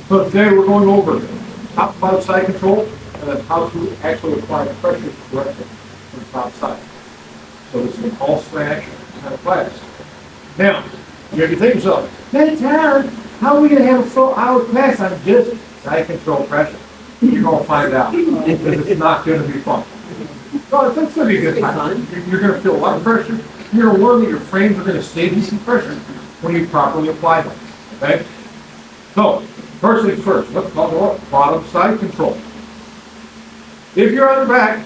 So today we're going over top cloud side control and then how to actually apply pressure correctly to the top side. So this is an all smash kind of class. Now, you have to think yourself, hey Tara, how are we going to have a full hour class on just side control pressure? You're going to find out because it's not going to be fun. No, it's going to be a good time. You're going to feel a lot of pressure. You're going to learn that your frames are going to stay decent pressure when you properly apply them. Okay? So, first things first, let's talk about bottom side control. If you're on the back,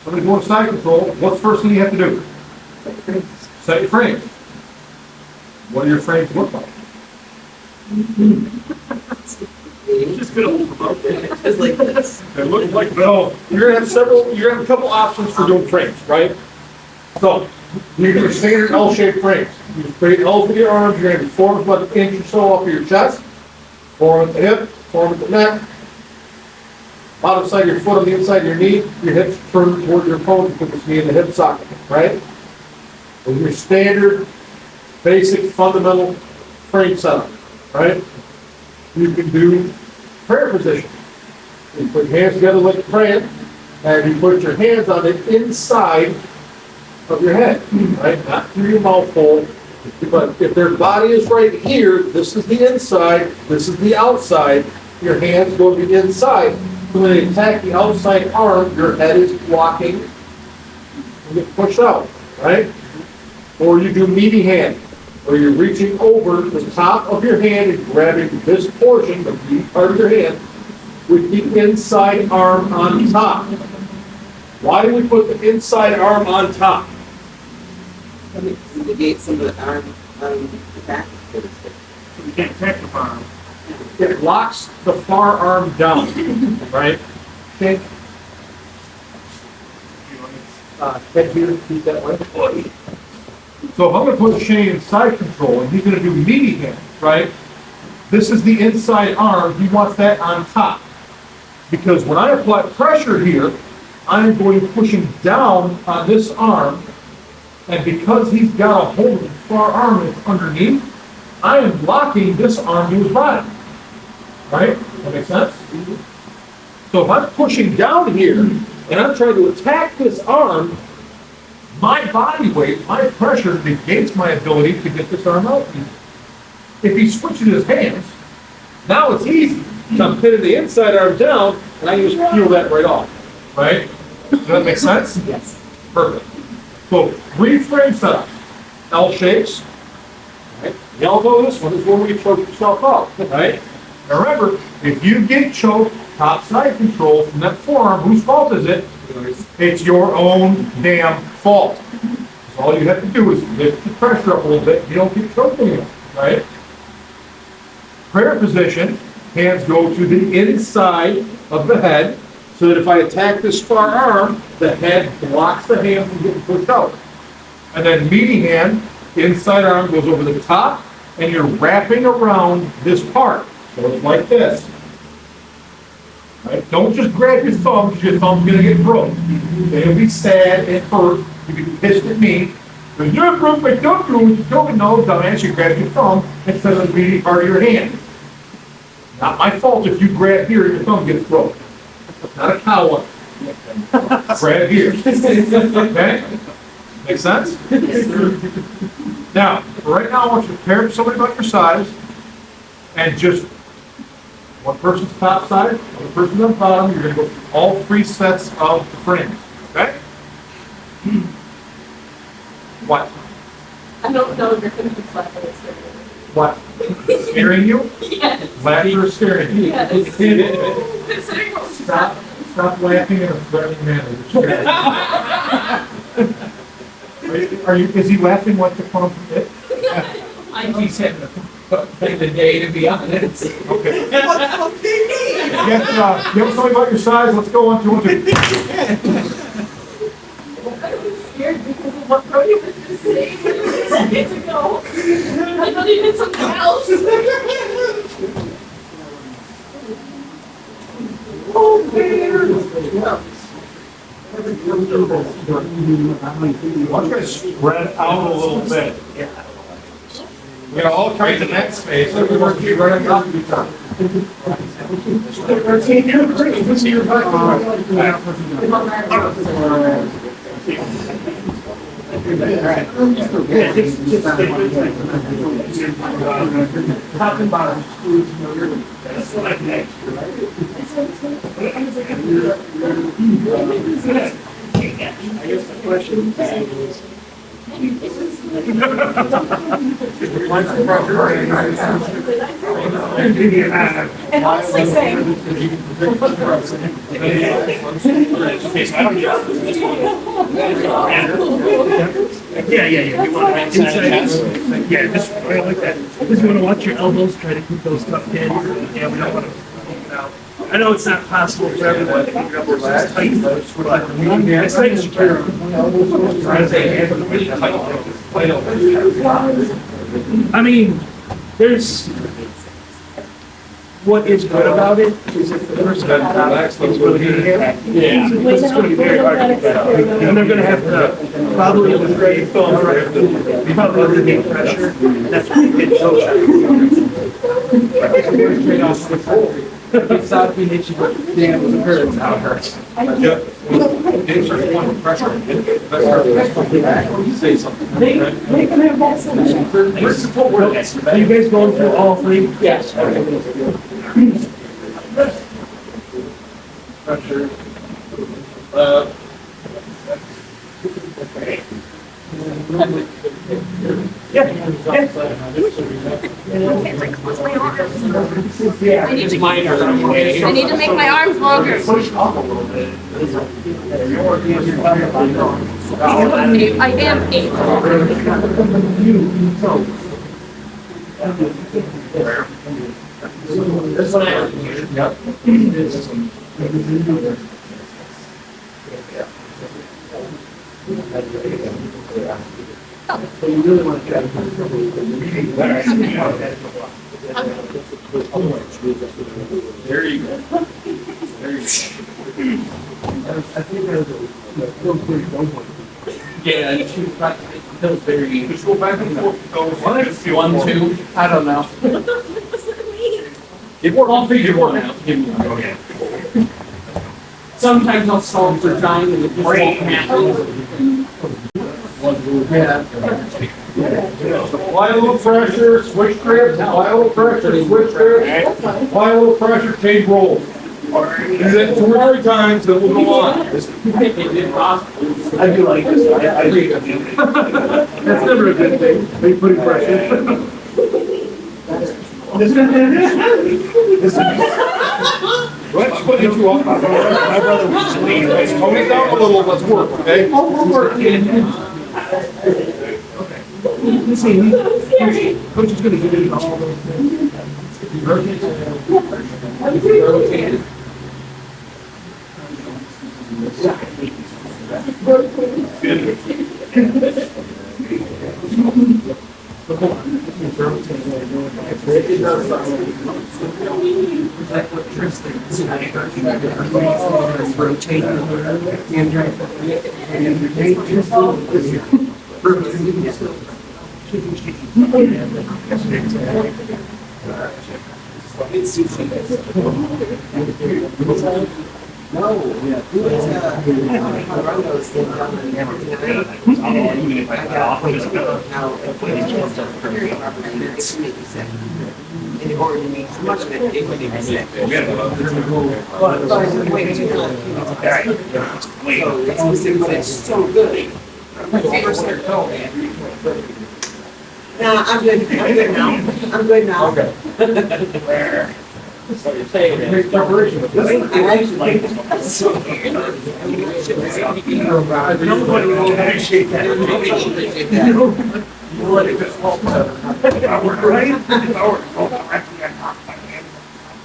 somebody's doing side control, what's the first thing you have to do? Set your frames. What do your frames look like? You're just gonna hold them up just like this. They look like, no, you're gonna have a couple options for doing frames, right? So, you do your standard L-shaped frames. You create L's with your arms, you're gonna be 4 about an inch or so off of your chest, 4 at the hip, 4 at the neck. Bottom side of your foot on the inside of your knee, your hips turn toward your opponent because it's knee in the hip socket, right? And your standard, basic, fundamental frame setup, right? You can do prayer position. You put your hands together like you're praying, and you put your hands on the inside of your head, right? Not through your mouth hole, but if their body is right here, this is the inside, this is the outside, your hands go to the inside. So when they attack the outside arm, your head is blocking and get pushed out, right? Or you do meaty hand, where you're reaching over the top of your hand and grabbing this portion, the meaty part of your hand, with the inside arm on top. Why do we put the inside arm on top? Negate some of the arm attack. You can't attack the far arm. It locks the far arm down, right? Okay. Head here, keep that way. So if I'm going to put Shane in side control and he's going to do meaty hands, right? This is the inside arm. He wants that on top. Because when I apply pressure here, I'm going pushing down on this arm. And because he's got a hold of the far arm that's underneath, I am locking this arm to his body. Right? That makes sense? So if I'm pushing down here and I'm trying to attack this arm, my body weight, my pressure negates my ability to get this arm out. If he switches his hands, now it's easy. So I'm pinning the inside arm down and I just peel that right off. Right? Does that make sense? Yes. Perfect. So, 3 frame setups. L shapes. Right? Y'all know this one is where you choke yourself out. Right? Now remember, if you get choked top side control from that forearm, whose fault is it? It's your own damn fault. So all you have to do is lift the pressure up a little bit. You don't get choked anymore. Right? Prayer position. Hands go to the inside of the head. So that if I attack this far arm, the head blocks the hand from getting pushed out. And then meaty hand, inside arm goes over the top, and you're wrapping around this part. So it's like this. Right? Don't just grab your thumb, because your thumb's going to get broke. Then you'll be sad and hurt. You'll be pissed at me. Because you broke my thumb, you don't know, dumbass, you grab your thumb instead of the meaty part of your hand. Not my fault if you grab here and your thumb gets broke. Not a cow one. Grab here. Okay? Make sense? Now, right now I want you to pair somebody about your size and just one person's top side, one person's on bottom. You're going to go through all 3 sets of the frames. Okay? What? I don't know if you're going to be slapping it straight. What? Scaring you? Yes. Laughter is scaring you? Yes. Stop laughing in a threatening manner. Is he laughing like the clown from it? I think he's having a thing today, to be honest. Okay. What the fuck do you mean? You have something about your size, let's go on to one, 2. I was scared because of what Brody was just saying 2 seconds ago. I thought he did something else. Oh, man. Why don't you guys spread out a little bit? We got all kinds of neck space. Everyone keep right on top of each other. Top and bottom. I guess the question is. And honestly saying, Yeah. You want to inside? Yeah, just I like that. Because you want to watch your elbows, try to keep those tucked in. Yeah, we don't want to poke it out. I know it's not possible for everyone to keep your elbows as tight, but as tight as you can. I mean, there's what is good about it is if the person is really good at it. Yeah. Because it's going to be very hard to get that. And they're going to have to probably eliminate probably eliminate pressure. That's what you get so It's not being itchy, but damn, it hurts. How it hurts. Say something. they can have that solution. Are you guys going through all three? Yes. Pressure. I need to make my arms longer. I am able. This one I have. There you go. Yeah, you should practice. That was very. Just go back and forth. Go 1, 2. I don't know. I'll figure one out. Give me one. Okay. Sometimes I'll solve for time and it just won't happen. Yeah. Apply a little pressure, switch grips, apply a little pressure, switch grips, apply a little pressure, change rolls. Do that 2 or 3 times, then we'll go on. I do like this. I agree. That's never a good thing. Are you putting pressure? Let's put you up. My brother was leaning. Let's tone it down a little, let's work, okay? Coach is going to give you all those things. Rotate. Nah, I'm good now. I'm good now. Okay. So you're saying that. Take preparation. I actually like this. Nobody will appreciate that.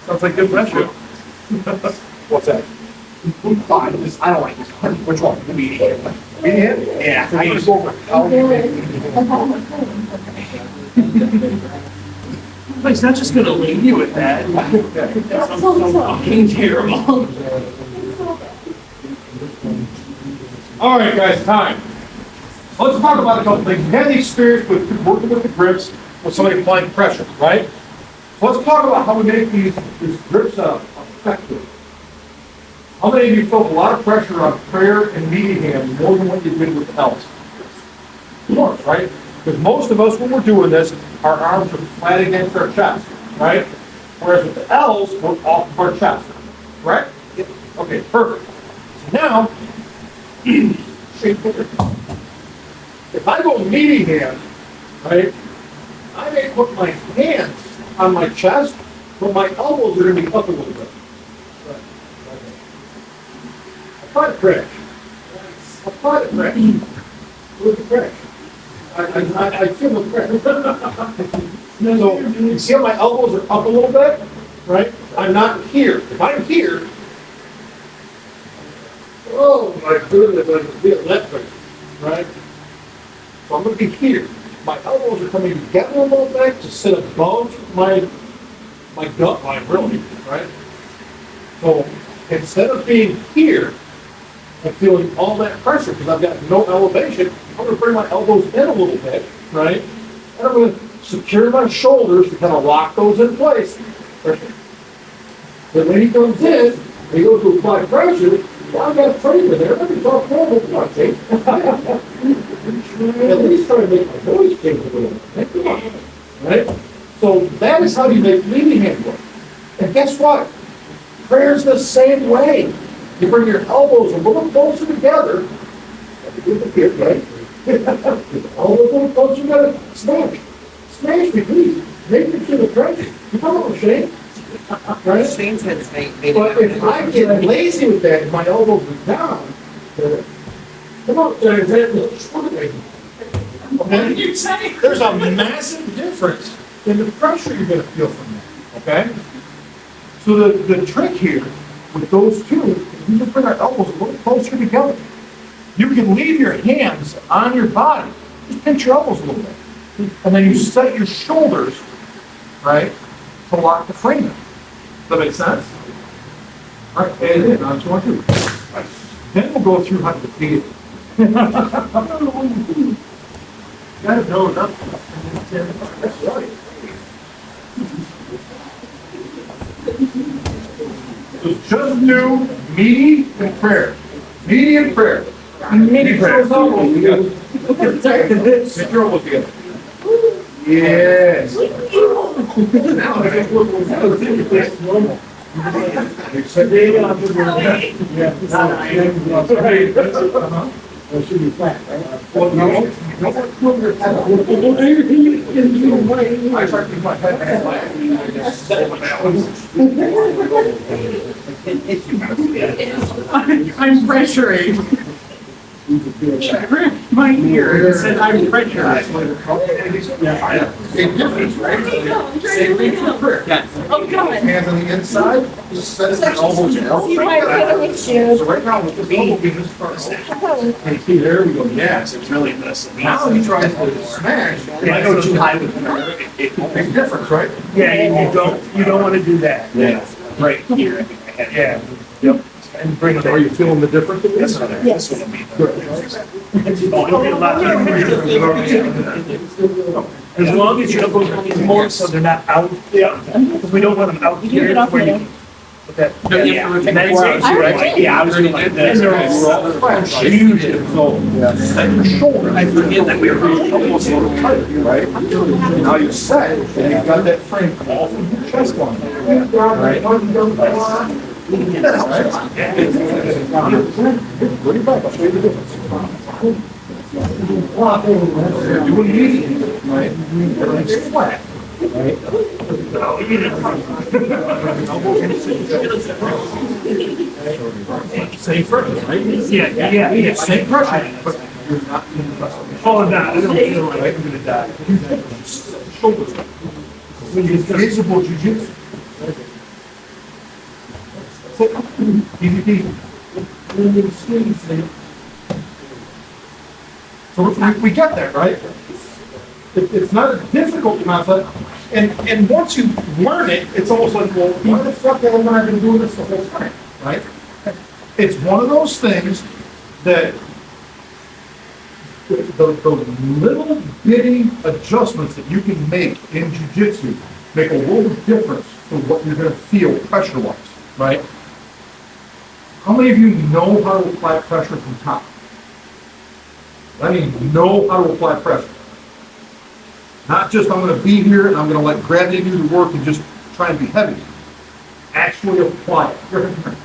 Sounds like good pressure. What's that? Fine, I don't like this one. Which one? The medium. Medium? Yeah. I used to go over. He's not just going to leave you with that. That sounds so fucking terrible. All right, guys, time. Let's talk about a couple things. You had the experience with working with the grips with somebody applying pressure, right? Let's talk about how we make these grip setup effective. How many of you felt a lot of pressure on prayer and meeting hand more than what you did with the L's? Of course, right? Because most of us, when we're doing this, our arms are flat against our chest, right? Whereas with the L's, we're off of our chest, right? Okay, perfect. So now, if I go meeting hand, right, I may put my hands on my chest, but my elbows are going to be up a little bit. Apply the crash. Apply the crash. Look at the crash. I feel the crash. So, you see how my elbows are up a little bit? Right? I'm not here. If I'm here, oh my goodness, I can feel that thing. Right? So I'm going to be here. My elbows are coming together a little bit to sit above my gut line, really, right? So instead of being here and feeling all that pressure because I've got no elevation, I'm going to bring my elbows in a little bit, right? And I'm going to secure my shoulders to kind of lock those in place. Right? Then when he comes in, he goes to apply pressure. Well, I've got a frame in there. Let me talk normal punching. At least try to make my voice change a little bit. Come on. Right? So that is how you make leading hand work. And guess what? Prayer's the same way. You bring your elbows a little closer together. Right? Elbows a little closer together. Smash. Smash me, please. Make me feel the pressure. Come on, Shane. Right? Shane's head's made But if I get lazy with that, and my elbows are down, come on, okay? There's a massive difference in the pressure you're gonna feel from that, okay? So the trick here with those two is you just bring our elbows a little closer together. You can leave your hands on your body, just pinch your elbows a little bit. And then you set your shoulders, right, to lock the frame in. Does that make sense? All right, and then on 2 on 2. Then we'll go through how to defeat it. Gotta build up. That's right. So just do meaty and prayer. Meaty and prayer. Meaty prayer. Get your elbows together. Yes. Now I just look normal. It should be flat, right? Well, no, you don't want to move your head. I try to keep my head flat. I just set my elbows. I'm pressuring. My ear said I'm pressuring. Same difference, right? Same thing for prayer. Oh, God. Hands on the inside, just set your elbows in. You might want to make sure. So right now, with this elbow being this far, and see, there we go, yes. It's really this. Now he tries to smash. Yeah, I go too high with Big difference, right? Yeah, you don't want to do that. Yeah. Right here. Yeah. Yep. And bring it Are you feeling the difference? This one. This one will be it'll be a lot easier. As long as your elbows are more so they're not out. Yeah. Because we don't want them out here where you can. Put that. Yeah. And then it's right? Yeah, I was doing like this. Huge. So, set your shoulder. I forget that we were almost a little tight, Right? Now you set, and you've got that frame off of your chest line. Right? That helps. Bring it back, I'll show you the difference. You're doing meaty, right? Everything's flat, right? Same pressure, right? Yeah. Same pressure, but you're not in the pressure. Oh, no, I don't feel like I'm gonna die. Shoulders. Visible jujitsu. Easy peasy. So we get there, right? It's not a difficult concept, and once you learn it, it's almost like, well, why the fuck am I been doing this the whole time, right? It's one of those things that the little bitty adjustments that you can make in jujitsu make a world of difference for what you're gonna feel pressure-wise, right? How many of you know how to apply pressure from top? I mean, know how to apply pressure. Not just I'm gonna be here and I'm gonna let gravity do the work and just try and be heavy. Actually apply it. Here, come here.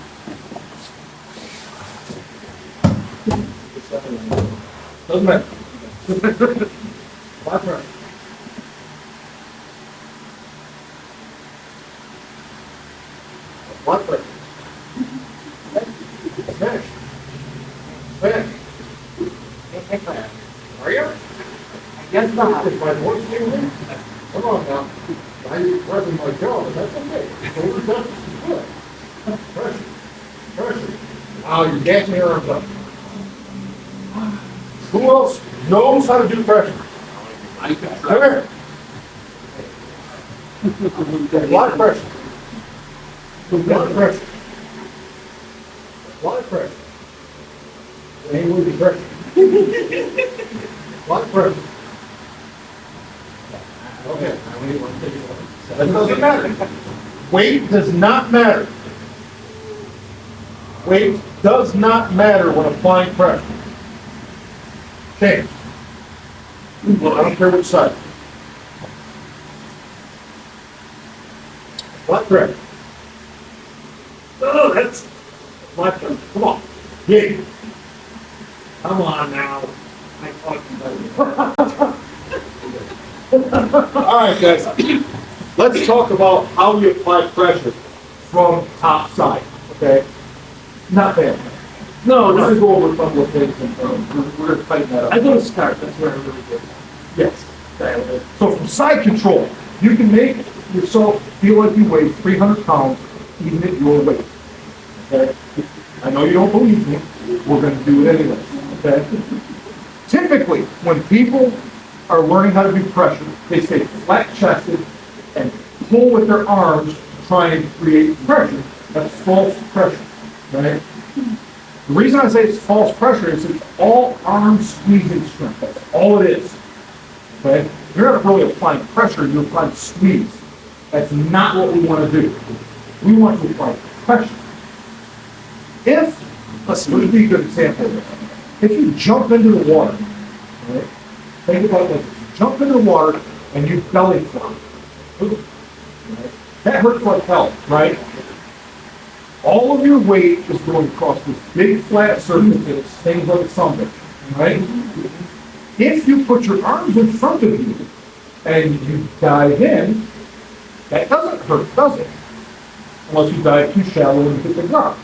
Doesn't matter. Apply pressure. Apply pressure. Smash. Smash. Are you? Guess not. If my voice came in, come on now. I'm pressing my jaw, but that's okay. Shoulder depth is good. Pressure. Pressure. Now you're dancing your arms up. Who else knows how to do pressure? I can Come try. here. Apply pressure. Apply pressure. Apply pressure. Ain't with the pressure. Apply pressure. Okay. That doesn't matter. Weight does not matter. Weight does not matter when applying pressure. Change. Well, I don't care which side. Apply pressure. Oh, that's, Apply pressure. Come on. Yeah. come on now. I fucking All right, guys. Let's talk about how you apply pressure from top side, okay? Not bad. No, We're gonna no. go over a couple of things and we're gonna tighten that I up. go to start, that's where I really good. Yes. So from side control, you can make yourself feel like you weigh 300 pounds even at your weight, okay? I know you don't believe me, we're gonna do it anyway, okay? Typically, when people are learning how to do pressure, they stay flat-chested and pull with their arms trying to create pressure. That's false pressure, right? The reason I say it's false pressure is it's all arm squeezing strength. That's all it is. Okay? You're not really applying pressure, you're applying squeeze. That's not what we want to do. We want to apply pressure. Let's be a good example of this. If you jump into the water, right? Think about it like this. Jump into the water and you belly flop. Right? That hurts like hell, right? All of your weight is going across this big flat surface that stings like a sunburn, right? If you put your arms in front of you and you dive in, that doesn't hurt, does it? Unless you dive too shallow and hit the ground,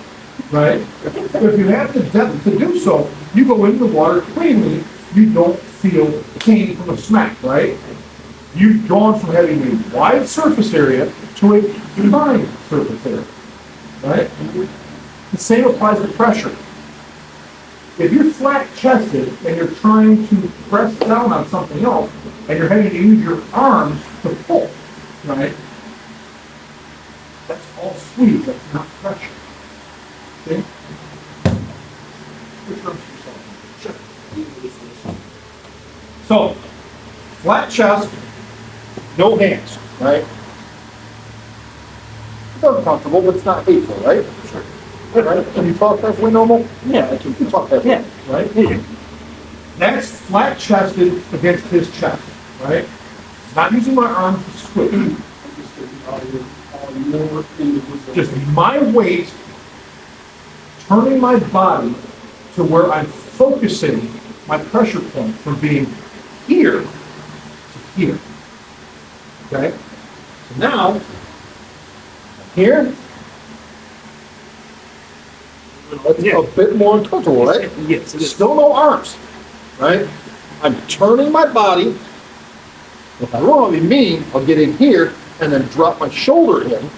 right? But if you have the depth to do so, you go into the water cleanly, you don't feel pain from a smack, right? You've gone from having a wide surface area to a defined surface area, right? The same applies to pressure. If you're flat-chested and you're trying to press down on something else, and you're having to use your arms to pull, right? That's all squeeze, that's not pressure. See? Which arms yourself? Sure. So, flat chest, no hands, right? It's uncomfortable, but it's not hateful, right? Sure. Right? Can you talk halfway normal? Yeah, I can. You talk halfway, Yeah. right? Yeah. That's flat chested against his chest, right? Not using my arms to squeeze. Just my weight turning my body to where I'm focusing my pressure point from being here to here. Okay? So now, here, it's Yeah. a bit more uncomfortable, right? Yes, it is. Still no arms, right? I'm turning my body. If I want to be mean, I'll get in here and then drop my shoulder in,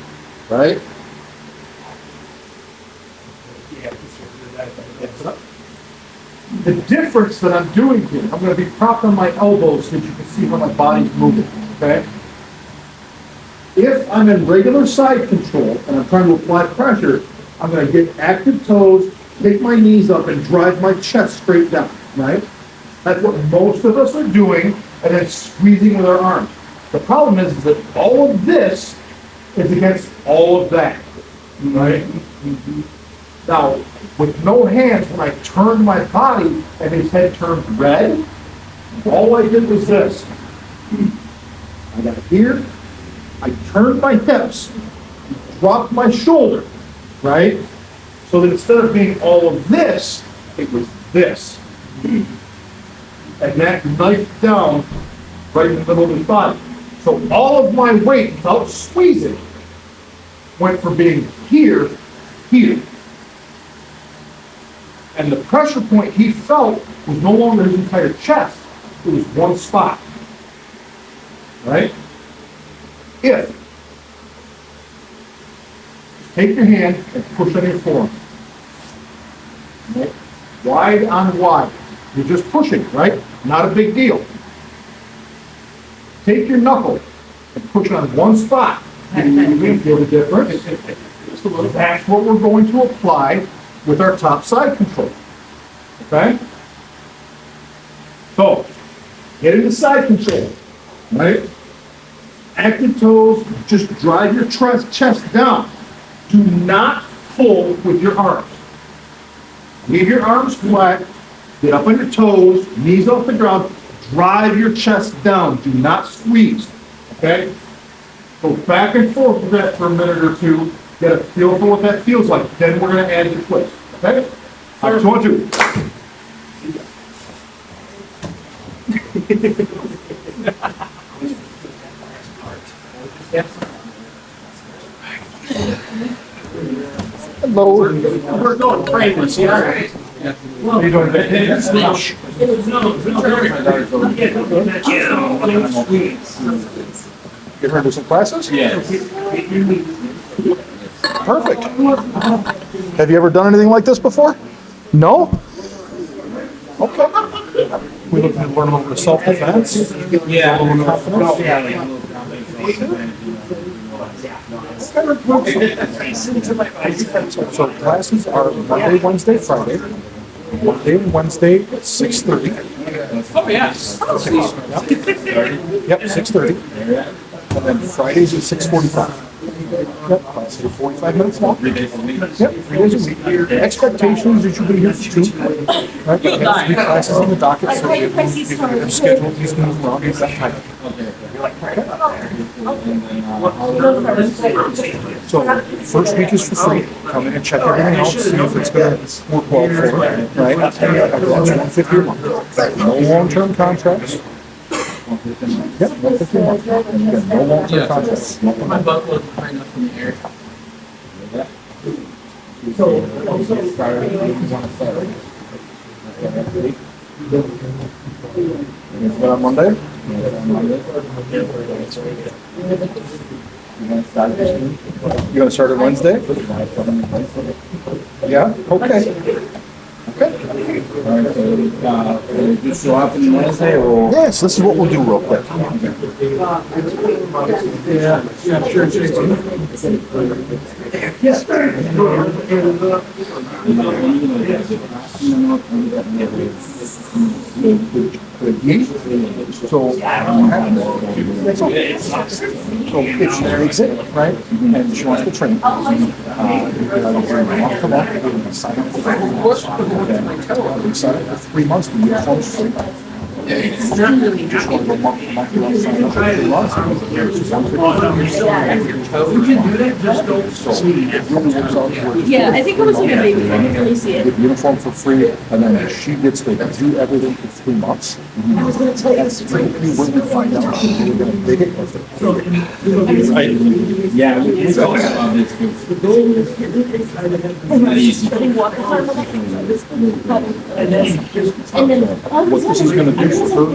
right? Yeah, The difference that I'm doing here, I'm going to be propped on my elbows so that you can see how my body's moving, okay? If I'm in regular side control and I'm trying to apply pressure, I'm going to get active toes, take my knees up and drive my chest straight down, right? That's what most of us are doing, and then squeezing with our arms. The problem is that all of this is against all of that, right? Now, with no hands, when I turned my body and his head turned red, all I did was this. I got here, I turned my hips, dropped my shoulder, right? So that instead of being all of this, it was this. And that knifed down right in the middle of his body. So all of my weight, without squeezing, went from being here, here. And the pressure point he felt was no longer his entire chest, it was one spot. Right? If, take your hand and push on your forearm. Right? Wide on wide. You're just pushing, right? Not a big deal. Take your knuckle and push on one spot. You can feel the difference. That's what we're going to apply with our top side control. Okay? So, get into side control, right? Active toes, just drive your chest down. Do not pull with your arms. Leave your arms flat, get up on your toes, knees off the ground, drive your chest down. Do not squeeze, okay? Go back and forth with that for a minute or two, get a feel for what that feels like. Then we're gonna add the twist, okay? All right, so 1, 2. Hello. We're going frameless, yeah. How you doing today? Get ready to do some classes? Yes. Perfect. Have you ever done anything like this before? No? Okay. We looking to learn a little bit of self-defense? Yeah. A little bit of confidence? So classes are Monday, Wednesday, Friday. Monday and Wednesday at 6:30. Oh, yes. Yep, 6:30. And then Fridays at 6:45. Yep, classes are 45 minutes long. Yep, 3 days a week. The expectations is you'll be here for 2. Right, we have 3 classes on the docket, so if you have scheduled these moves around, it's that time. So, first week is for free. Come in and check everything out, see if it's gonna work well for you, right? That's $150 a month. No long-term contracts. Yep, $150 a month. Again, no long-term contracts. My butt was high enough in the air. But on Monday? You gonna start on Wednesday? Yeah, okay. Okay. You show up on Wednesday or? Yes, this is what we'll do real quick. So, that's okay. So if she takes it, right, and she wants to train, month to month, we're gonna sign up for 3 months. We sign up for 3 months, we get home free. Just want to go month to month, we'll sign up for 3 months. It's $150. You can do that, just don't. So it really works out to where it's Yeah, I think it was like a baby, I didn't really see it. get uniform for free, and then she gets to do everything for 3 months. I was gonna tell you this. When we find out if we're gonna dig it or if they're right. Yeah, we talked about this. Not easy. And then all of a What this is sudden, gonna do for her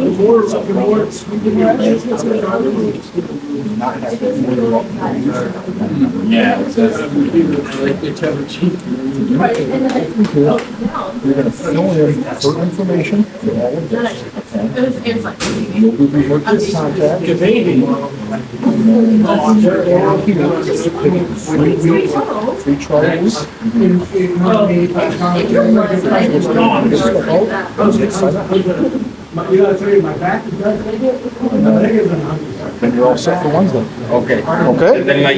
is not have to worry about Yeah, that's. You're gonna fill in her information for all of this. it was like, You'll be her contact. Your baby. Free week, free trials. You gotta tell you, my back is better. My leg isn't 100%. then you're all set for Wednesday. Okay. Okay? And then like,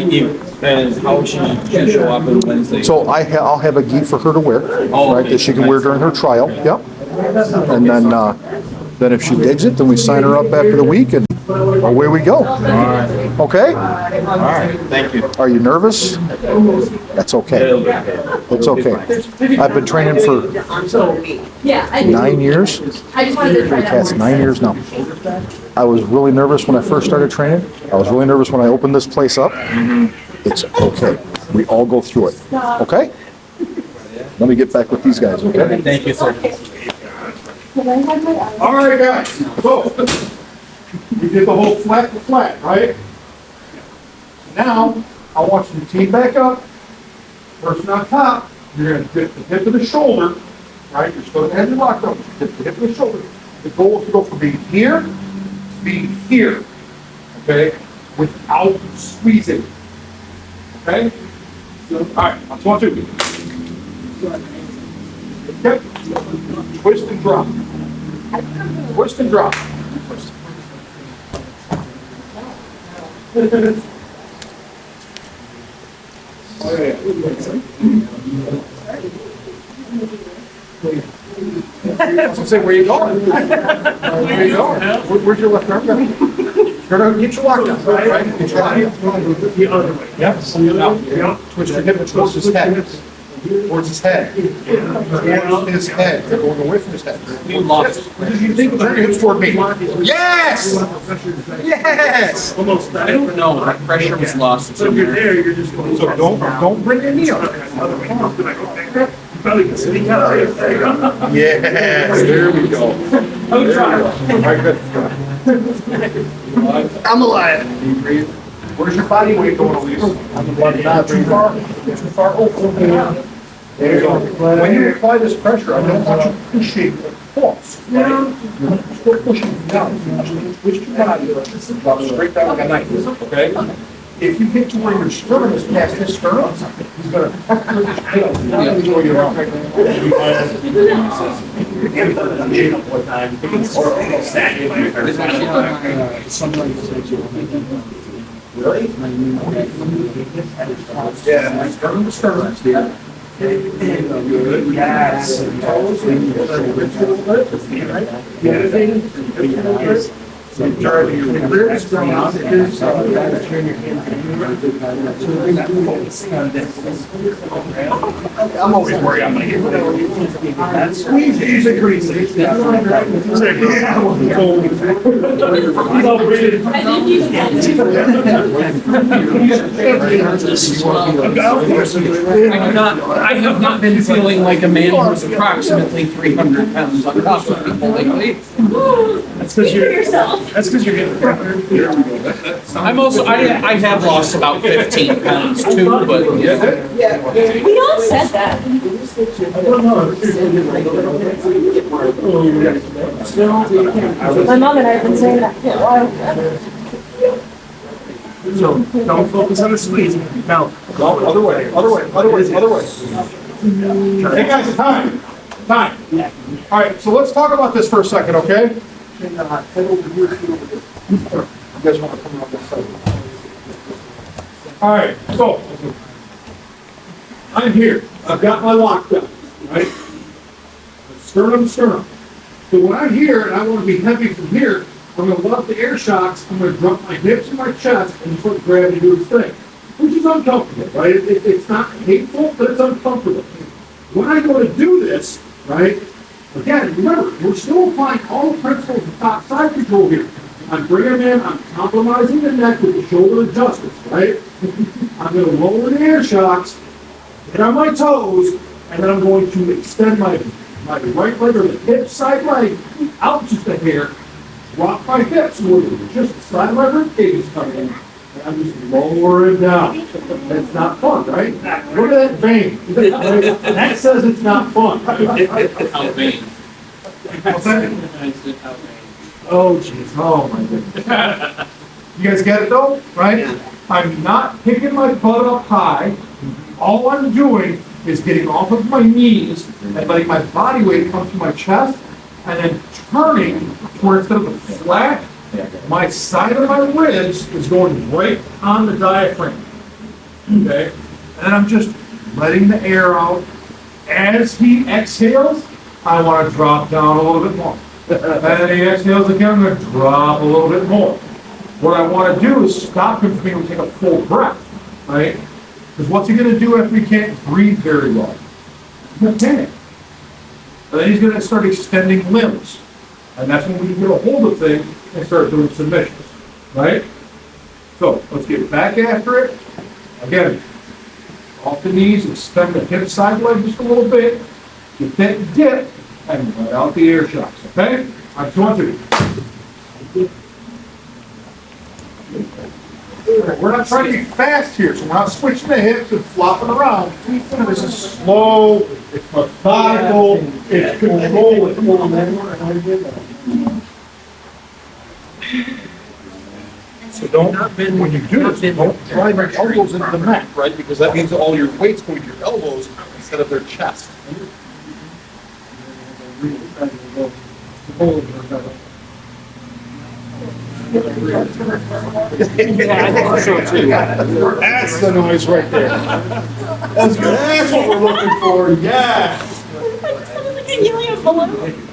and how she should show up on Wednesday? So I'll have a gi for her to wear, Oh, right, okay. that she can wear during her trial, yep. And then if she digs it, then we sign her up after the week and away we go. All right. Okay? All right. Thank you. Are you nervous? That's okay. It's okay. I've been training for Yeah, I 9 years. I just wanted to try that Cats, one. 9 years now. I was really nervous when I first started training. I was really nervous when I opened this place up. It's okay. We all go through it. Okay? Let me get back with these guys, okay? Thank you, sir. All right, guys. So, we did the whole flat to flat, right? Now, I want you to team back up. Person on top, you're gonna dip the hip of the shoulder, right? You're still gonna have your lock up. Dip the hip of the shoulder. The goal is to go from being here to being here, okay? Without squeezing, okay? All right, that's 1, 2. Yep. Twist and drop. Twist and drop. So say, where you going? Where you going? Where's your left arm going? You're gonna get your lock down, right? Get your lock down. The other way. Yep. Now, twist your hip towards his head. Towards his head. Towards his head. They're going away from his head. You lost. You think, turn your hips toward me. Yes! Yes! Almost. I don't know. That pressure was lost. So if you're there, you're just going. So don't bring your knee up. Other way. Probably can sit there you go. Yes, there we go. I'm trying. All right, good. I'm alive. Where's your body weight going, Elise? Not too far. Too far. Oh, there you go. When you apply this pressure, I don't want you to appreciate the force. Still pushing down. Twist your body. Drop straight down like a knife. Okay? If you get to where your sternum is past his sternum, he's gonna pucker his tail. That's where you're wrong. Really? Yeah, sternum to sternum. Good. Yes. Toes and ribs a little bit. Turn your ribs down. I'm always worried I'm gonna get that. Squeeze it. Use it greasy. I I have not been feeling like a man who's approximately 300 pounds on top of people lately. That's because for you're. yourself. That's because you're getting prepared. I'm also, I have lost about 15 pounds too, but We all said that. My mom and I have been saying that for a while. So don't focus on the squeeze. Now, No, other way. Hey guys, time. All right, so let's talk about this for a second, okay? You guys want to come around this side? All right, so I'm here. I've got my lockdown, right? Sternum. So when I'm here and I want to be heavy from here, I'm going to let the air shocks. I'm going to drop my hips and my chest and just let gravity do its thing, which is uncomfortable, right? It's not hateful, but it's uncomfortable. When I go to do this, right? Again, remember, we're still applying all the principles of top side control here. I'm bringing them in, I'm compromising the neck with the shoulder adjustments, right? I'm going to lower the air shocks, get on my toes, and then I'm going to extend my right leg or the hip side leg out just a hair, drop my hips where just the side of my rib cage is coming in. And I'm just lowering down. That's not fun, right? Look at that vein. That says it's not fun. How vain. What's that? Oh, jeez. Oh, my goodness. You guys get it though, right? I'm not picking my butt up high. All I'm doing is getting off of my knees and letting my body weight come to my chest and then turning to where instead of the flat My side of my ribs is going right on the diaphragm. Okay? And I'm just letting the air out. As he exhales, I want to drop down a little bit more. And he exhales again, I'm going to drop a little bit more. What I want to do is stop him from being able to take a full breath, right? Because what's he going to do after he can't breathe very well? He's going to panic. And then he's going to start extending limbs. And that's when we can get a hold of things and start doing submissions, right? So let's get back after it. Again, off the knees, extend the hip side leg just a little bit. Get that dip and let out the air shocks, okay? On 2 on 2. We're not trying to be fast here, so we're not switching the hips and flopping around. This is slow, it's methodical, it's controlled. So don't, when you do this, don't drive your elbows into the mat, right? Because that means all your weight's going to your elbows instead of their chest. That's the noise right there. That's good. That's what we're looking for. Yes. Like a helium balloon.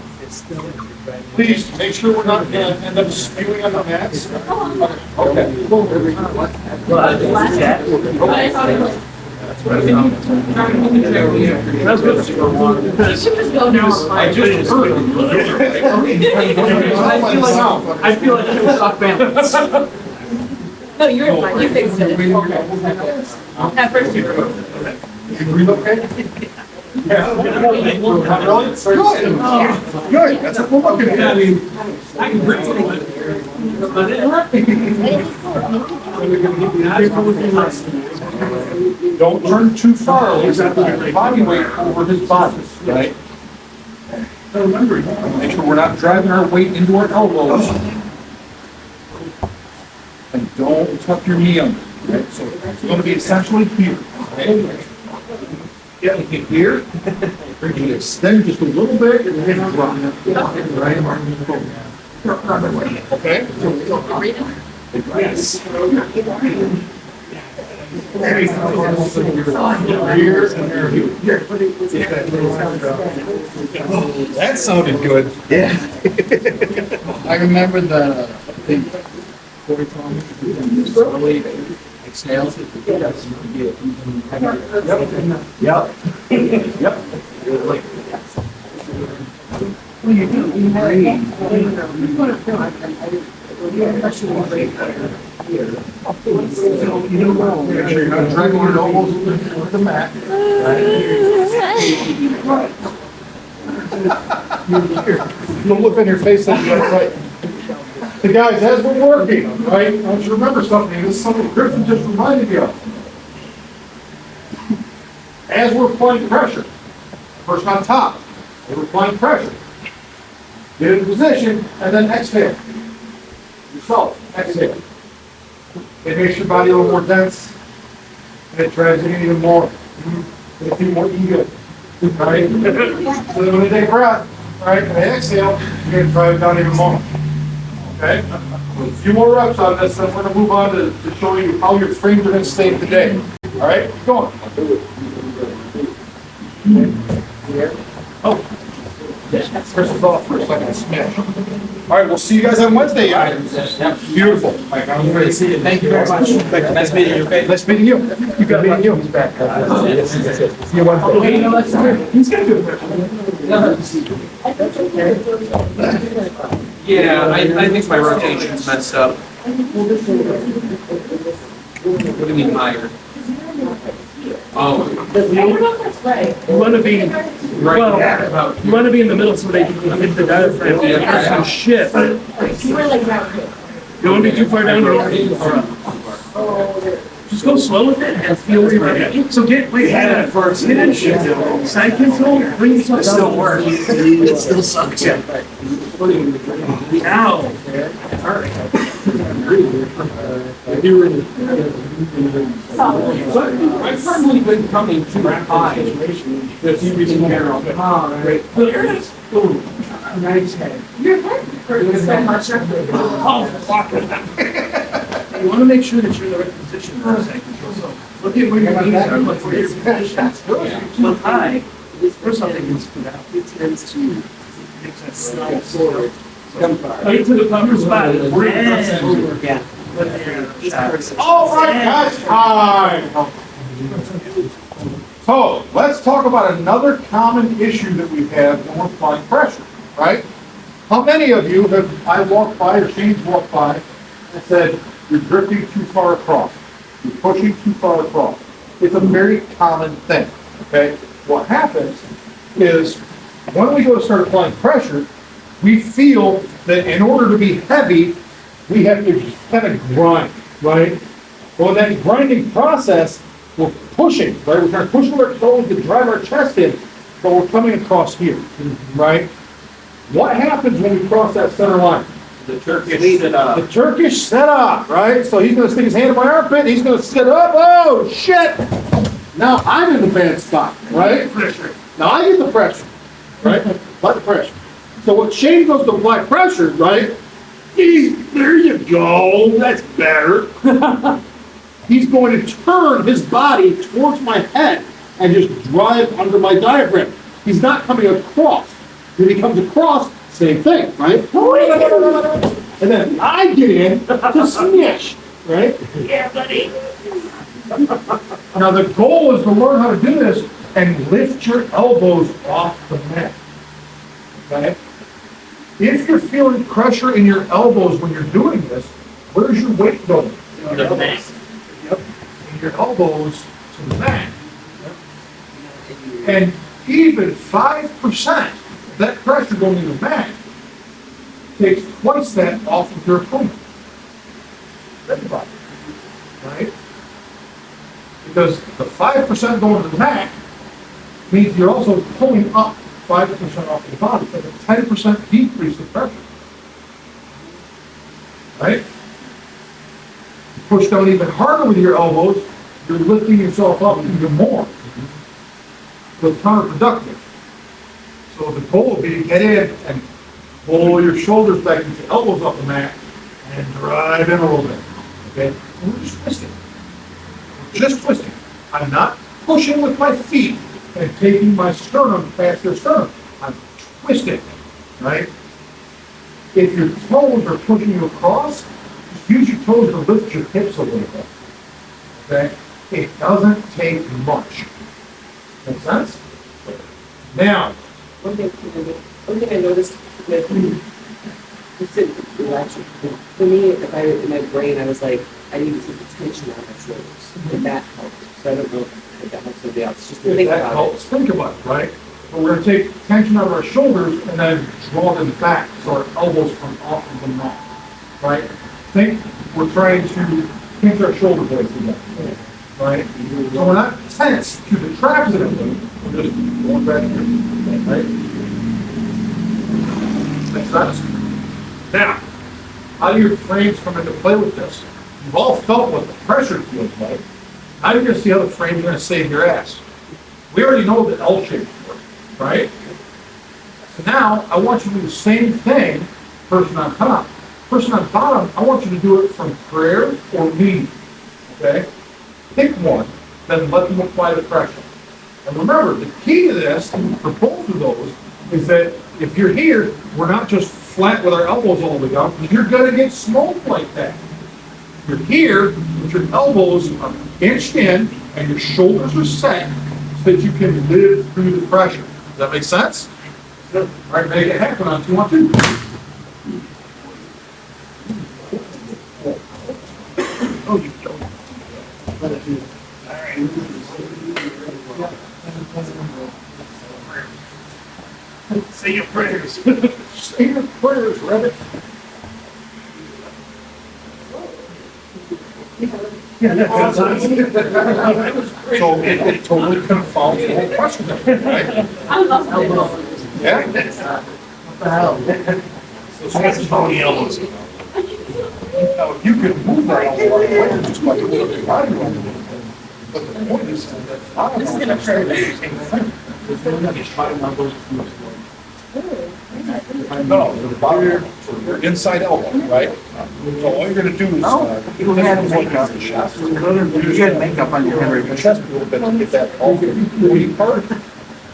Please make sure we're not going to end up spewing on the mats. Okay. That's good. You should just go now. I just heard it. I feel like it was off balance. No, you're fine, you fixed it. At first you were. You breathe okay? Yeah. Really? Good. Good. That's what we're looking at. I can breathe. Don't turn too far away. He's got the body weight over his body, right? Make sure we're not driving our weight into our elbows. And don't tuck your knee under, right? So it's going to be essentially here, okay? Yeah, here. We're going to extend just a little bit and then drop. Right? Okay? Yes. That sounded good. Yeah. I remember the thing. Corey told me, slowly exhale. Yep. Yep. Well, you do. You Make sure you're not dragging your elbows into the mat. Don't look on your face like that, right? Hey guys, as we're working, right, I want you to remember something. This is something Griffin just reminded me of. As we're applying pressure, first on top, we're applying pressure. Get in position and then exhale. Yourself, exhale. It makes your body a little more dense, and it drives it in even more. Get a few more ego, right? So then when you take a breath, right, and exhale, you're going to drive it down even more. Okay? A few more reps on this, then we're going to move on to show you how your frames are going to stay today. All right? Keep going. Oh. Chris is off for a second, smash. All right, we'll see you guys on Wednesday. Beautiful. Great to see you. Thank you very much. Nice meeting you. Nice meeting you. You got meeting you. He's back. See you Wednesday. He's got good. Yeah, I think my rotation's messed up. What do you mean Meyer? Oh, I don't know if that's right. You want to be, well, about you want to be in the middle so they can hit the diaphragm. Oh shit. You were like right here. You don't want to be too far down or too far up. Just go slow with it and feel where you're at. So get head at first. Get in shit. Side control, bring yourself down. It still works. It still sucks. Ow. Alright. I've probably been coming too high. Just you reaching here. Great. There it is. Boom. Your head hurts so much. Oh, fuck. You want to make sure that you're in the right position for a second. So look at where your knees are, look where your position. Look high. First off, they can scoot out. It tends to make that slide forward. Right to the proper spot. Yeah. All right, that's time. So let's talk about another common issue that we have when we're applying pressure, right? How many of you have I walked by or Shane's walked by and said, you're drifting too far across, you're pushing too far across? It's a very common thing, okay? What happens is when we go to start applying pressure, we feel that in order to be heavy, we have to kind of grind, right? Well, in that grinding process, we're pushing, right? We're trying to push with our toes to drive our chest in, but we're coming across here, right? What happens when we cross that center line? The Turkish setup. The Turkish setup, right? So he's gonna stick his hand in my armpit, he's gonna sit up, oh, shit! Now I'm in the bad spot, right? Pressure. Now I get the pressure, right? Apply the pressure. So what Shane goes to apply pressure, right? There you go, that's better. He's going to turn his body towards my head and just drive under my diaphragm. He's not coming across. When he comes across, same thing, right? And then I get in to smash, right? Yeah, buddy. Now the goal is to learn how to do this and lift your elbows off the mat, okay? If you're feeling pressure in your elbows when you're doing this, where's your weight going? The mat. Yep, and your elbows to the mat. And even 5% of that pressure going in the mat takes twice that off of your opponent. Think about it, right? Because the 5% going to the mat means you're also pulling up 5% off the body. That's a 10% decrease in pressure. Right? You push down even harder with your elbows, you're lifting yourself up even more. So it's counterproductive. So the goal would be to get in and pull your shoulders back, get your elbows off the mat, and drive in a little bit. Okay? And we're just twisting. We're just twisting. I'm not pushing with my feet and taking my sternum past your sternum. I'm twisting, right? If your toes are pushing you across, just use your toes to lift your hips a little bit, okay? It doesn't take much. Make sense? Now, One thing I noticed with, for me, if I, in my brain, I was like, I need to keep the tension on my shoulders, and that helps. So I don't know if that helps somebody else, just to if think that about helps, think about it, right? But we're gonna take tension out of our shoulders and then draw them back so our elbows come off of the mat, right? Think we're trying to pinch our shoulder blades together, right? So we're not tense to the traps of them, we're just going back here, right? Makes sense? Now, how do your frames come into play with this? You've all felt what the pressure feels like. Now you're gonna see how the frame's gonna save your ass. We already know that L shapes work, right? So now, I want you to do the same thing, person on top. Person on bottom, I want you to do it from prayer or me, okay? Pick one, then let them apply the pressure. And remember, the key to this, for both of those, is that if you're here, we're not just flat with our elbows all the way down, because you're gonna get smoked like that. You're here, but your elbows are inched in, and your shoulders are set, so that you can live through the pressure. Does that make sense? All right, make it happen on 2 on 2. Oh, you don't. Let it do. All right. Say your prayers. Say your prayers, Reddit. Yeah, that's So it totally confounds the whole question, right? I love this. Yeah? what the hell? So that's bony elbows. Now, you can move that elbow out of the way just by moving your body around a little bit. But the point is that This is gonna hurt. same thing. No, the bottom, your inside elbow, right? So all you're gonna do is, You don't have makeup. the chest. You had makeup on your Your head. chest a little bit to get that all booty part,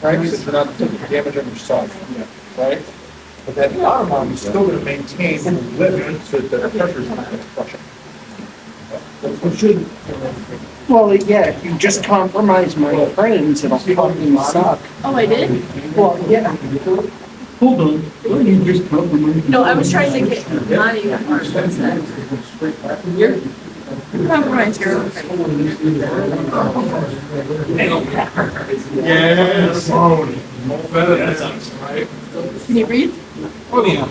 right? So you're not putting damage on yourself, right? But that bottom arm is still gonna maintain the lift so that the pressure's not gonna crush it. Well, yeah, if you just compromise my frames, it'll fucking suck. Oh, I did? Well, yeah. Hold on. You just compromise. No, I was trying to get Lonnie on what's that? You're compromise your own. Yes. Better than us, right? Can you breathe? Oh, yeah.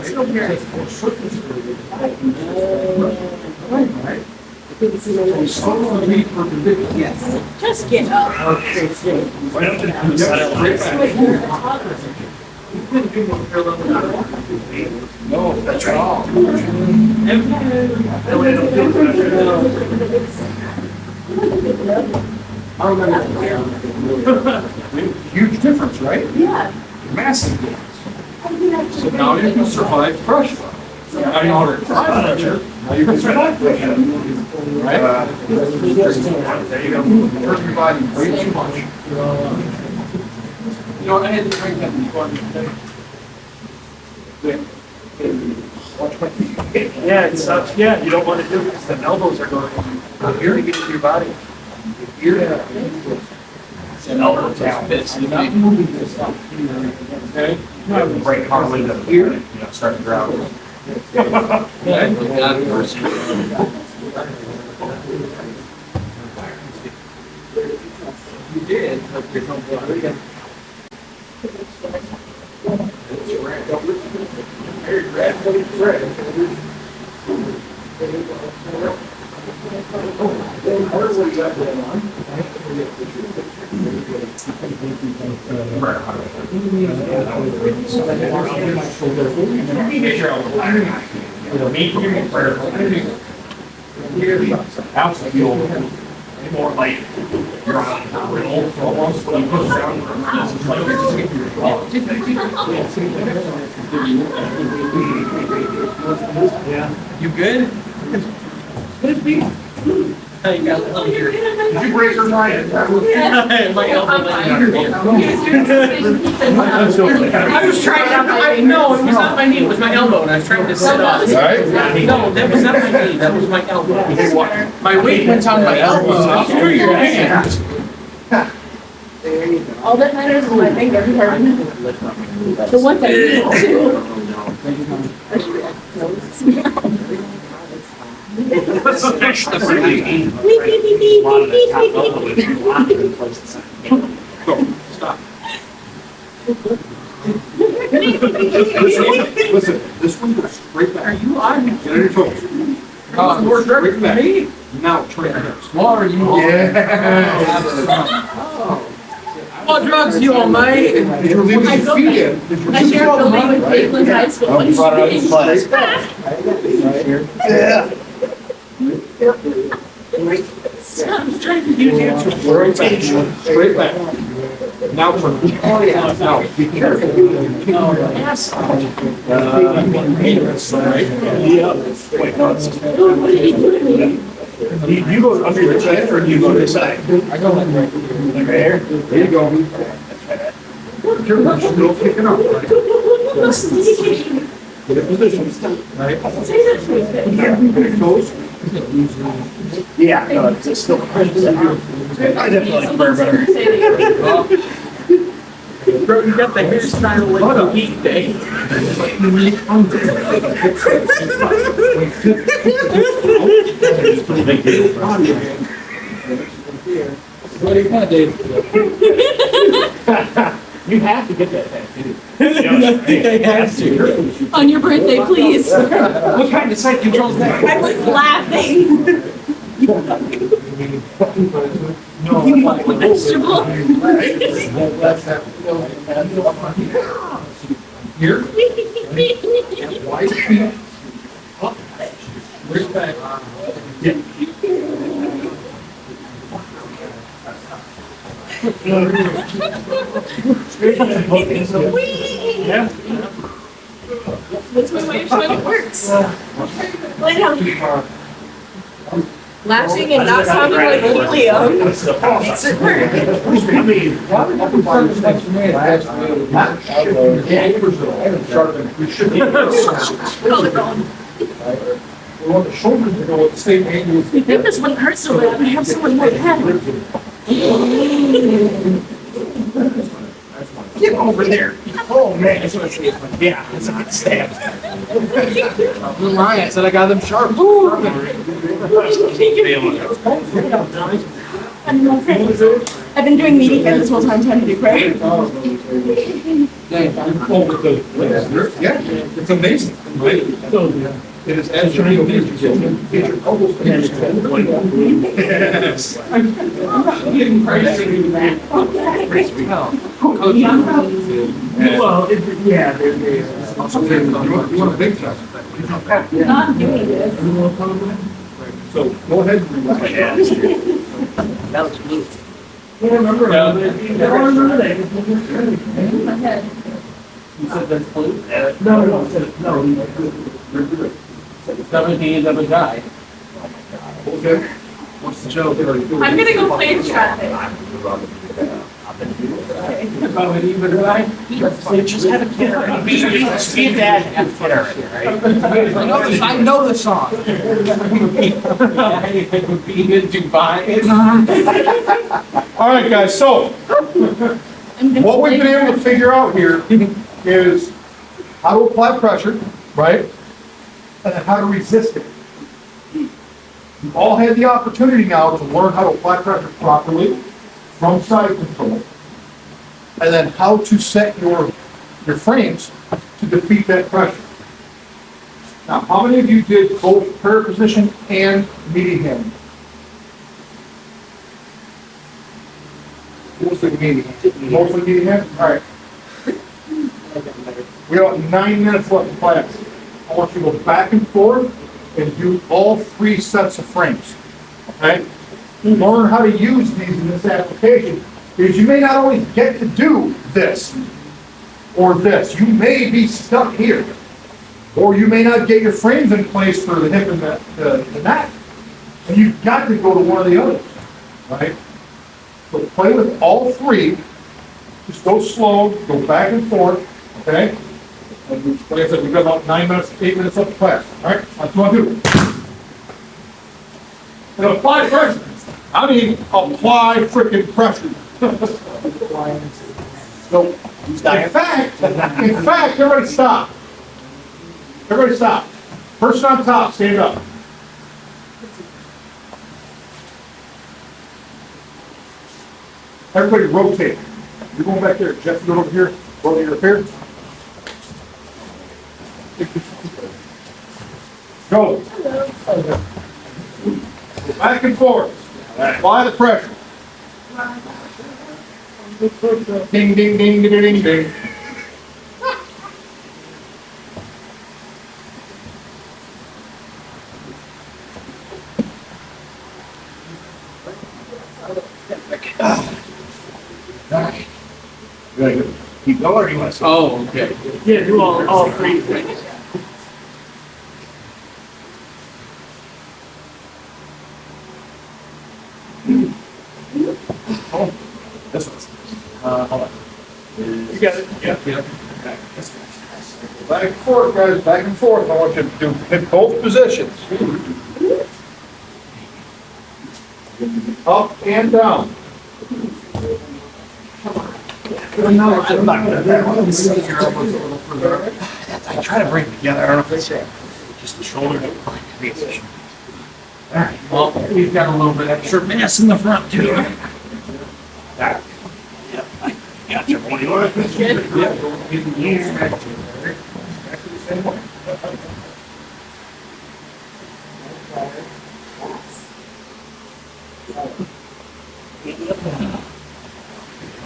Still here. Yes. Just get up. No, that's all. Huge difference, right? Yeah. Massive difference. So now you can survive pressure. Now you know how to apply pressure. Now you can survive pressure. Right? There you go. Hurt your body way too much. You know, I had to drink that before. Watch my feet. Yeah, it sucks. Yeah, you don't want to do it because the elbows are going, here to get into your body. Here. Elbows down. Okay? Break hardly to here, start to ground. You did, but you're not. More like you're on real almost when you push down. You good? I got a little here. Did you break her line? My elbow. I I was trying, no, it was not my knee, it was my elbow, and I was trying to sit up. Right? No, that was not my knee, that was my elbow. My weight went on my elbow. Through your hand. All that matters is my finger. The ones I need to. Stop. Listen, this one goes straight back. Are you on? Get on your toes. More direct Straight back. than me? Now, turn your hips. What are you on? What drugs you on, mate? Did you leave your feet in? Did you I leave shared a building with Caitlin High School. What is she I'm trying to use it. rotation? Straight back. Now turn. Oh, yeah. Now, be careful. Wait, no, it's. You go under your chin or do you go this side? I go like right There. There you go. Your butt's still kicking up, right? Get a position, right? Yeah. Get it close. Yeah, no, it's still. I definitely like Bear better. Bro, you got the hairstyle like a heat day. What do you want, Dave? You have to get that tattoo. I have to. On your birthday, please. What kind of sight controls that? I was laughing. You fucking vegetable. Here. Wide feet. Up. Straight back. Yeah. That's my way of showing it works. Lay down. Lashing and not sounding like helium makes it work. I mean, We should be. Collarbone. We want the shoulders to go at the same angle. You think this wouldn't hurt so bad, I have someone more heavy. Get over there. oh man, that's what I said. Yeah, that's a good stab. I'm lying, I said I got them sharp. I've been doing meaty hands this whole time trying to do prayer. Yeah, it's amazing, right? It is absolutely amazing. Get your elbows in. Yes. Well, yeah, You want a big touch. Not doing this. So go ahead and relax. That was me. I don't remember. I don't remember that. My head. You said that's blue? No. 17 of a guy. Okay. What's the joke? I'm gonna go play in traffic. Just have a kid already. Be a dad and have a kid already, right? I know the song. Being in Dubai. All right, guys, so what we've been able to figure out here is how to apply pressure, right? And then how to resist it. You've all had the opportunity now to learn how to apply pressure properly from side control. And then how to set your frames to defeat that pressure. Now, how many of you did both prayer position and meeting hand? Mostly meeting hand. Mostly meeting hand? All right. We got 9 minutes left of class. I want you to go back and forth and do all 3 sets of frames. Okay? Learn how to use these in this application, because you may not always get to do this or this. You may be stuck here. Or you may not get your frames in place for the hip and the neck. And you've got to go to one of the others. Right? So play with all 3. Just go slow, go back and forth. Okay? And like I said, we've got about 9 minutes, 8 minutes left of class. All right? That's what I do. And apply pressure. I mean, apply freaking pressure. So, in fact, everybody stop. Everybody stop. Person on top, stand up. Everybody rotate. You're going back there. Jeff, you go over here. Rotate up here. Go. Go back and forth. Apply the pressure. Ding, ding, ding, ding, ding, ding. Keep going, or you want to? Oh, okay. Yeah, do all 3. This one's. Hold on. You got it. Yeah. Back and forth, guys, back and forth. I want you to hit both positions. Up and down. I try to bring it together. I don't know if it's just the shoulder. Alright, Well, we've got a little bit extra mass in the front too. gotcha. What do you want?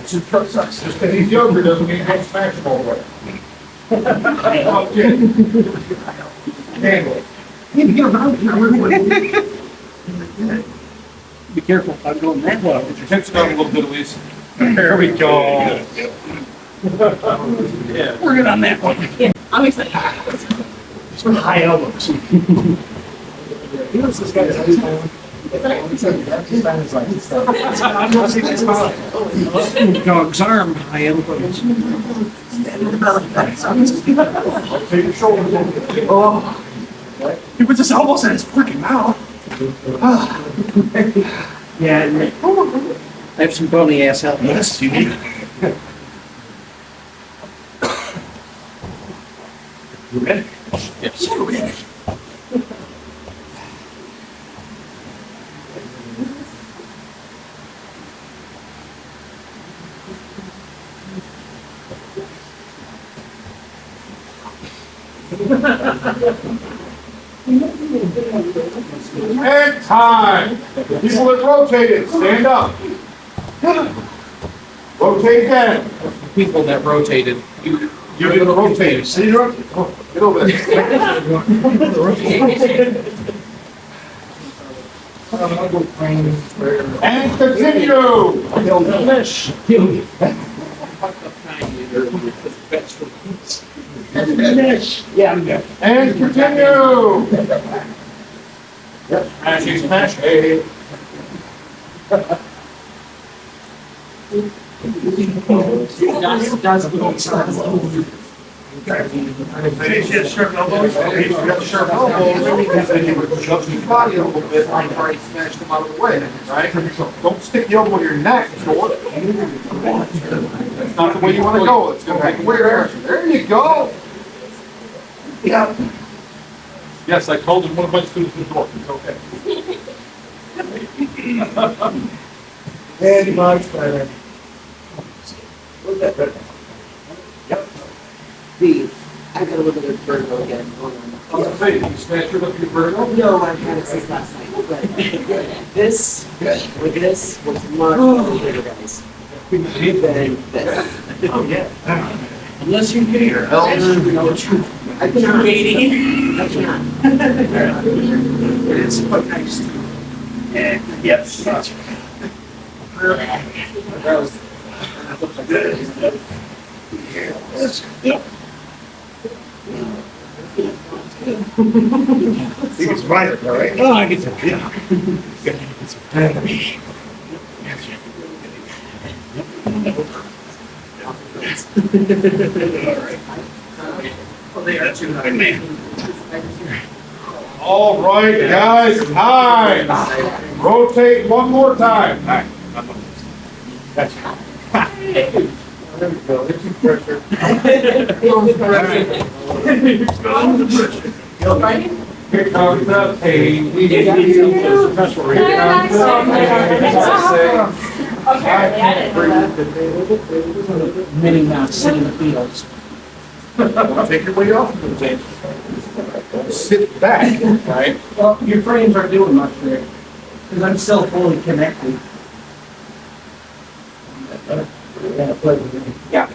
Just because he's younger doesn't mean he'll smash him all the way. Handle it. Be careful, I'm going that way. Get your hips down a little bit, Elise. There we go. Working on that one. I'm excited. High elbows. Dog's arm, high elbows. Take your shoulders over. Oh. He puts his elbows in his freaking mouth. Yeah. I have some bony ass elbows. Yes, you need. You ready? Yes. You're ready. And time. People that rotated, stand up. Rotate again. People that rotated. You're gonna rotate. See, you're up. Oh, get over there. And continue. Yeah, I'm good. And continue. Smashy, smash, hey. Finish your sharp elbows. Okay, you got the sharp elbows, then you would shove your body a little bit and try to smash them out of the way, right? Don't stick the elbow in your neck, short. That's not the way you want to go. It's going to take away your air. There you go. Yeah. Yes, I told him one of my students was dork. It's okay. And much better. I got a little bit of vertigo again going on. I was going to say, did you smash it up your vertigo? No, I've had it since last night, but this, with this, was much better, guys. Than this. Oh, yeah. Unless you get your elbows. I cannot. I cannot. It is quite nice. And, yes. He was right, all right? Oh, I get to, yeah. Well, they are too high, man. All right, guys, time. Rotate one more time. There we go. There's some pressure. Here comes the pain. Here comes the Apparently, I didn't know that. Many not seeing the fields. Don't take your weight off. Sit back, right? Well, your frames aren't doing much there, because I'm still fully connected. Yeah.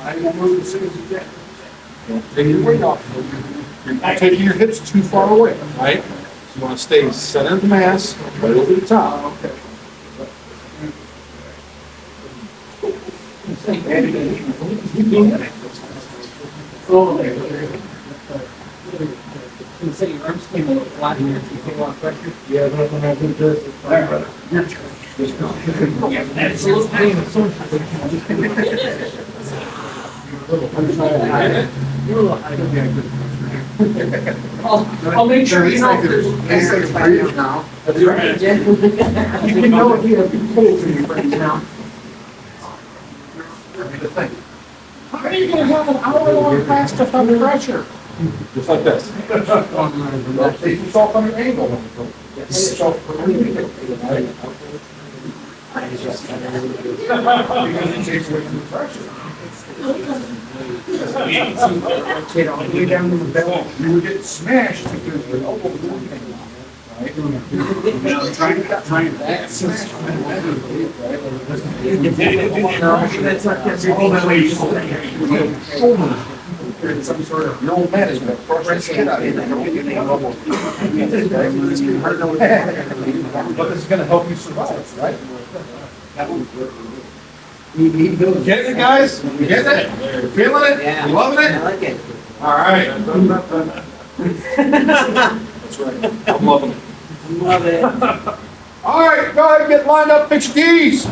I will move as soon as you can. Don't take your weight off. You're not taking your hips too far away, right? So you want to stay center of the mass, right over the top. You say your arms came a little flat here, if you feel a lot of pressure. Yeah, but when I do this, it's fine. Yeah, that's a little pain. I'll make sure you know if there's. now. You can know if you have holes in your brain now. How are you gonna have an hour-long class just under pressure? Just like this. Take yourself on an angle. Take yourself from an angle. You're gonna take away from the pressure. Get all the way down to the belly. You would get smashed because your elbow was moving, right? Trying that smash. That's not, that's all the way you hold it. create some sort of neural man is gonna crush the shit out of you. But it's gonna help you survive, right? Getting it, guys? You getting it? You feeling it? Yeah. You loving I it? like it. All right. That's right. I'm loving it. Love it. All right, go ahead and get lined up, fix your keys.